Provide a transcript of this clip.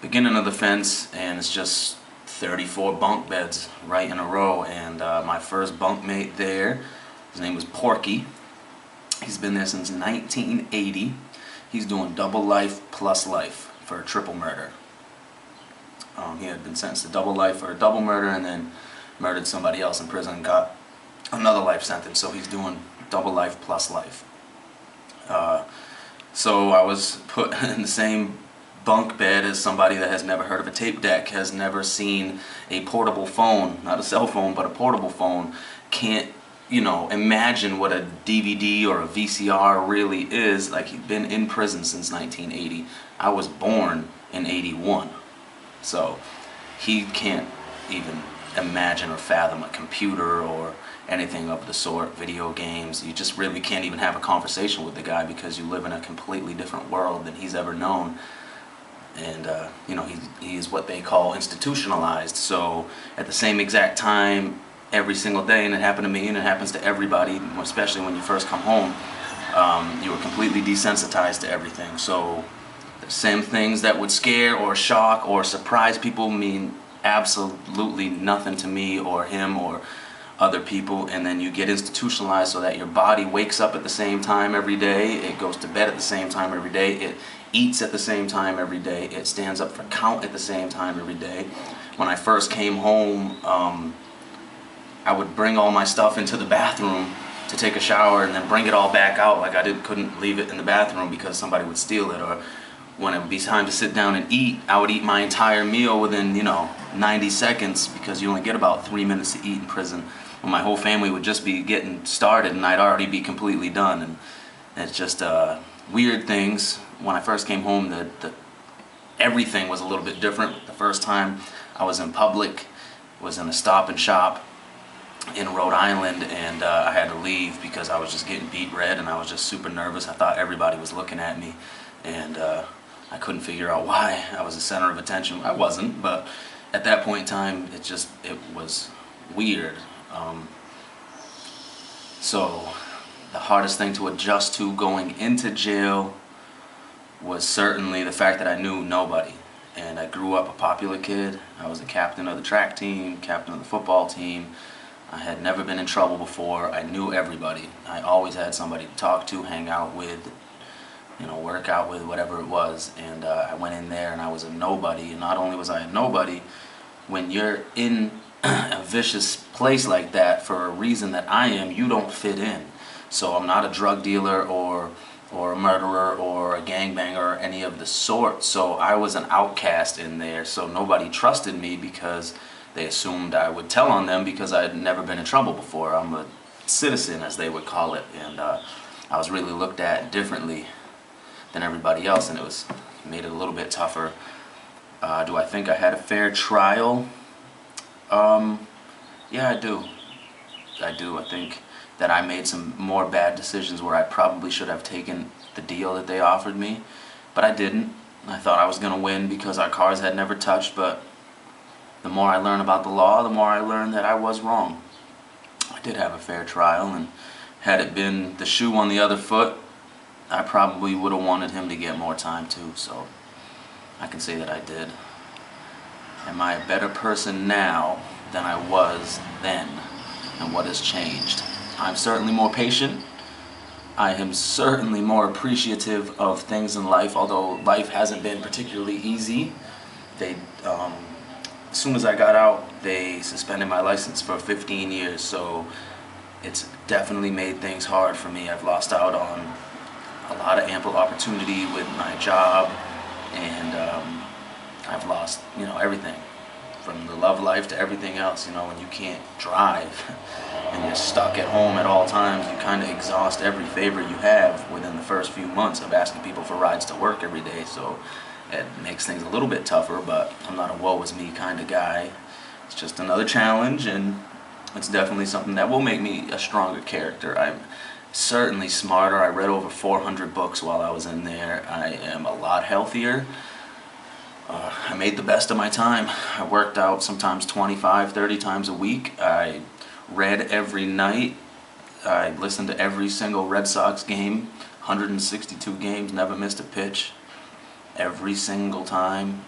beginning of the fence, and it's just 34 bunk beds right in a row. And my first bunkmate there, his name was Porky. He's been there since 1980. He's doing double life plus life for a triple murder. He had been sentenced to double life for a double murder and then murdered somebody else in prison and got another life sentence. So he's doing double life plus life. So I was put in the same bunk bed as somebody that has never heard of a tape deck, has never seen a portable phone, not a cell phone, but a portable phone, can't, imagine what a DVD or a VCR really is. Like, he'd been in prison since 1980. I was born in 81. So he can't even imagine or fathom a computer or anything of the sort, video games. You just really can't even have a conversation with the guy because you live in a completely different world than he's ever known. And he is what they call institutionalized. So at the same exact time every single day, and it happened to me and it happens to everybody, especially when you first come home, you are completely desensitized to everything. So the same things that would scare or shock or surprise people mean absolutely nothing to me or him or other people. And then you get institutionalized so that your body wakes up at the same time every day, it goes to bed at the same time every day, it eats at the same time every day, it stands up for count at the same time every day. When I first came home, I would bring all my stuff into the bathroom to take a shower and then bring it all back out. Like, couldn't leave it in the bathroom because somebody would steal it. Or when it would be time to sit down and eat, I would eat my entire meal within 90 seconds, because you only get about 3 minutes to eat in prison, when my whole family would just be getting started and I'd already be completely done. And it's just weird things. When I first came home, everything was a little bit different. The first time I was in public was in a Stop and Shop in Rhode Island, and I had to leave because I was just getting beat red and I was just super nervous. I thought everybody was looking at me, and I couldn't figure out why I was the center of attention. I wasn't, but at that point in time, it was weird. So the hardest thing to adjust to going into jail was certainly the fact that I knew nobody. And I grew up a popular kid. I was a captain of the track team, captain of the football team. I had never been in trouble before. I knew everybody. I always had somebody to talk to, hang out with, work out with, whatever it was. And I went in there and I was a nobody. And not only was I a nobody, when you're in a vicious place like that for a reason that I am, you don't fit in. So I'm not a drug dealer or a murderer or a gangbanger or any of the sort. So I was an outcast in there. So nobody trusted me because they assumed I would tell on them because I had never been in trouble before. I'm a citizen, as they would call it, and I was really looked at differently than everybody else, and it made it a little bit tougher. Do I think I had a fair trial? Yeah, I do. I think that I made some more bad decisions where I probably should have taken the deal that they offered me, but I didn't. I thought I was going to win because our cars had never touched, but the more I learn about the law, the more I learn that I was wrong. I did have a fair trial, and had it been the shoe on the other foot, I probably would have wanted him to get more time too, so I can say that I did. Am I a better person now than I was then? And what has changed? I'm certainly more patient. I am certainly more appreciative of things in life, although life hasn't been particularly easy. As soon as I got out, they suspended my license for 15 years, so it's definitely made things hard for me. I've lost out on a lot of ample opportunity with my job, and I've lost, everything, from the love life to everything else. When you can't drive and you're stuck at home at all times, you kind of exhaust every favor you have within the first few months of asking people for rides to work every day. So it makes things a little bit tougher, but I'm not a woe is me kind of guy. It's just another challenge, and it's definitely something that will make me a stronger character. I'm certainly smarter. I read over 400 books while I was in there. I am a lot healthier. I made the best of my time. I worked out sometimes 25, 30 times a week. I read every night. I listened to every single Red Sox game, 162 games, never missed a pitch, every single time.